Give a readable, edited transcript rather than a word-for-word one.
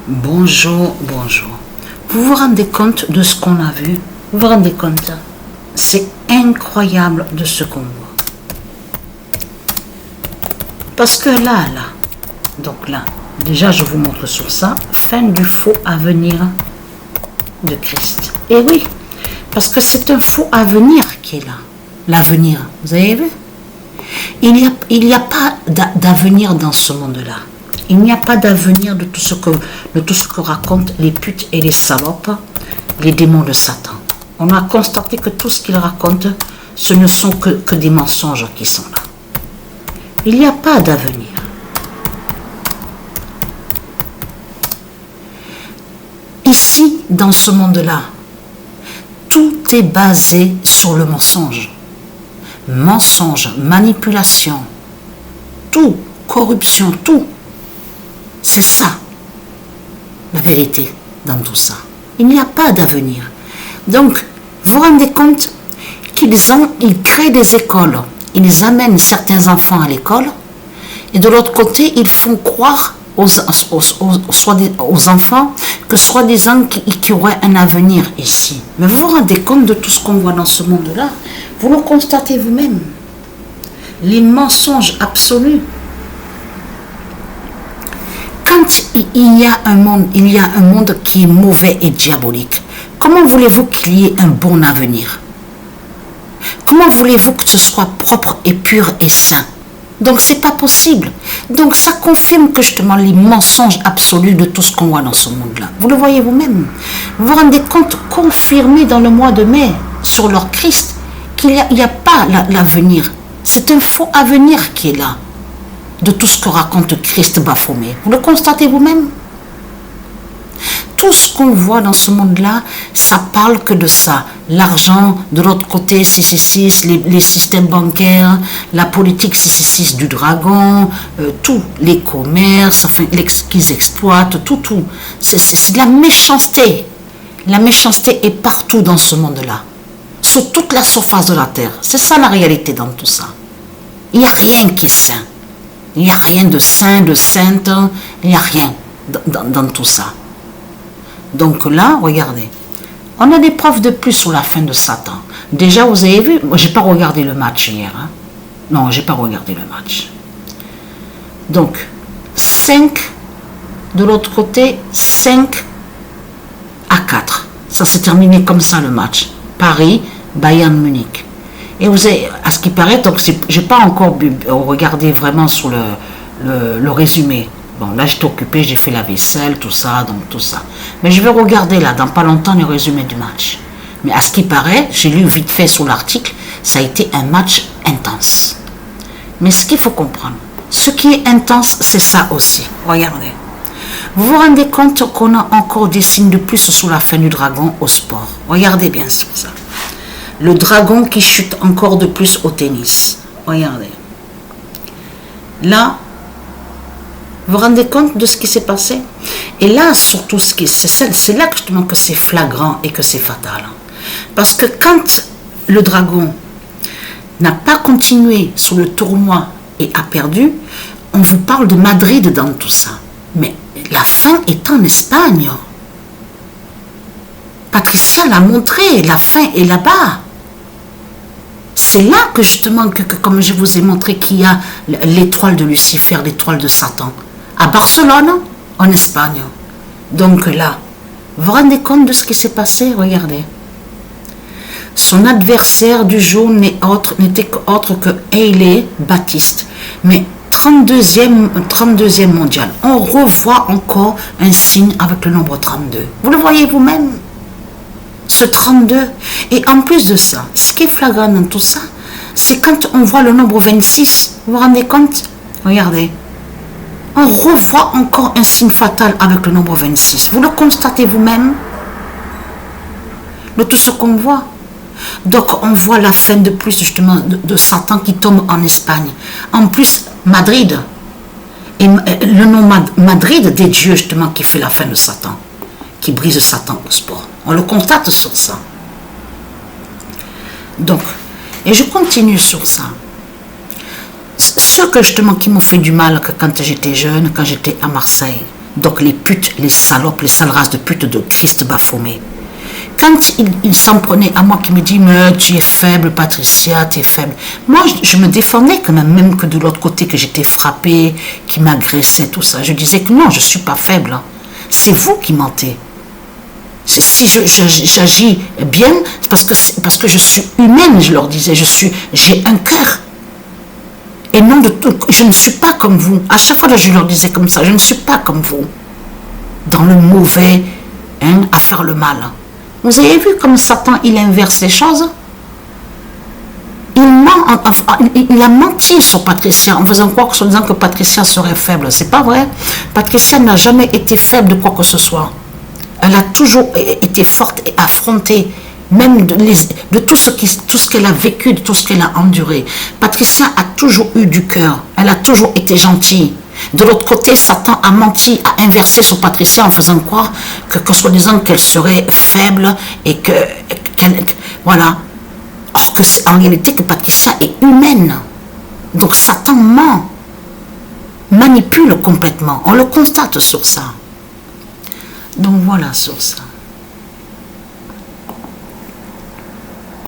Bonjour, bonjour. Vous vous rendez compte de ce qu'on a vu? Vous vous rendez compte? C'est incroyable de ce qu'on voit. Parce que là, donc là, déjà je vous montre sur ça, fin du faux avenir de Christ. Et oui, parce que c'est un faux avenir qui est là. L'avenir, vous avez vu? Il n'y a pas d'avenir dans ce monde-là. Il n'y a pas d'avenir de tout ce que racontent les putes et les salopes, les démons de Satan. On a constaté que tout ce qu'ils racontent, ce ne sont que des mensonges qui sont là. Il n'y a pas d'avenir. Ici, dans ce monde-là, tout est basé sur le mensonge. Mensonge, manipulation, tout, corruption, tout. C'est ça, la vérité dans tout ça. Il n'y a pas d'avenir. Donc, vous vous rendez compte qu'ils créent des écoles. Ils amènent certains enfants à l'école. Et de l'autre côté, ils font croire aux enfants que soi-disant qu'il y aurait un avenir ici. Mais vous vous rendez compte de tout ce qu'on voit dans ce monde-là? Vous le constatez vous-même. Les mensonges absolus. Quand il y a un monde qui est mauvais et diabolique, comment voulez-vous qu'il y ait un bon avenir? Comment voulez-vous que ce soit propre et pur et sain? Donc c'est pas possible. Donc ça confirme que justement les mensonges absolus de tout ce qu'on voit dans ce monde-là. Vous le voyez vous-même. Vous vous rendez compte, confirmé dans le mois de mai sur leur Christ, qu'il n'y a pas l'avenir. C'est un faux avenir qui est là. De tout ce que raconte Christ Baphomet. Vous le constatez vous-même? Tout ce qu'on voit dans ce monde-là, ça parle que de ça. L'argent, de l'autre côté, 666, les systèmes bancaires, la politique 666 du dragon, tout, les commerces, enfin, qu'ils exploitent, tout. C'est de la méchanceté. La méchanceté est partout dans ce monde-là. Sur toute la surface de la terre. C'est ça la réalité dans tout ça. Il n'y a rien qui est sain. Il n'y a rien de saint, de sainte, il n'y a rien dans tout ça. Donc là, regardez, on a des preuves de plus sur la fin de Satan. Déjà, vous avez vu, moi, je n'ai pas regardé le match hier. Hein? Non, je n'ai pas regardé le match. Donc, 5, de l'autre côté, 5 à 4. Ça s'est terminé comme ça le match. Paris, Bayern Munich. Et vous avez, à ce qui paraît, donc j'ai pas encore regardé vraiment sur le résumé. Bon, là j'étais occupé, j'ai fait la vaisselle, tout ça, donc tout ça. Mais je vais regarder là, dans pas longtemps, le résumé du match. Mais à ce qui paraît, j'ai lu vite fait sur l'article, ça a été un match intense. Mais ce qu'il faut comprendre, ce qui est intense, c'est ça aussi. Regardez. Vous vous rendez compte qu'on a encore des signes de plus sous la fin du dragon au sport. Regardez bien sur ça. Le dragon qui chute encore de plus au tennis. Regardez. Là, vous vous rendez compte de ce qui s'est passé? Et là, surtout, c'est là justement que c'est flagrant et que c'est fatal. Parce que quand le dragon n'a pas continué sur le tournoi et a perdu, on vous parle de Madrid dans tout ça. Mais la fin est en Espagne. Patricia l'a montré, la fin est là-bas. C'est là que justement, comme je vous ai montré, qu'il y a l'étoile de Lucifer, l'étoile de Satan. À Barcelone, en Espagne. Donc là, vous vous rendez compte de ce qui s'est passé? Regardez. Son adversaire du jour n'était autre que Hailey Baptiste. Mais 32e mondial. On revoit encore un signe avec le nombre 32. Vous le voyez vous-même? Ce 32. Et en plus de ça, ce qui est flagrant dans tout ça, c'est quand on voit le nombre 26. Vous vous rendez compte? Regardez. On revoit encore un signe fatal avec le nombre 26. Vous le constatez vous-même? De tout ce qu'on voit. Donc on voit la fin de plus justement de Satan qui tombe en Espagne. En plus, Madrid. Et le nom Madrid des dieux justement qui fait la fin de Satan. Qui brise Satan au sport. On le constate sur ça. Donc, et je continue sur ça. Ceux que justement qui m'ont fait du mal quand j'étais jeune, quand j'étais à Marseille, Donc les putes, les salopes, les sales races de putes de Christ Baphomet. Quand il s'en prenait à moi qui me dit mais tu es faible Patricia, tu es faible. Moi je me défendais quand même que de l'autre côté que j'étais frappée, qui m'agressait, tout ça. Je disais que non, je ne suis pas faible. Hein. C'est vous qui mentez. Si j'agis bien, c'est parce que je suis humaine, je leur disais, j'ai un cœur. Et non de tout, je ne suis pas comme vous. À chaque fois que je leur disais comme ça, je ne suis pas comme vous. Dans le mauvais, hein, à faire le mal. Vous avez vu comme Satan, il inverse les choses? Il a menti sur Patricia en faisant croire, en disant que Patricia serait faible. C'est pas vrai. Patricia n'a jamais été faible de quoi que ce soit. Elle a toujours été forte et affrontée, même de tout ce qu'elle a vécu, de tout ce qu'elle a enduré. Patricia a toujours eu du cœur. Elle a toujours été gentille. De l'autre côté, Satan a menti, a inversé sur Patricia en faisant croire que soi-disant qu'elle serait faible et voilà. Or que c'est en réalité que Patricia est humaine. Donc Satan ment, manipule complètement. On le constate sur ça. Donc voilà sur ça.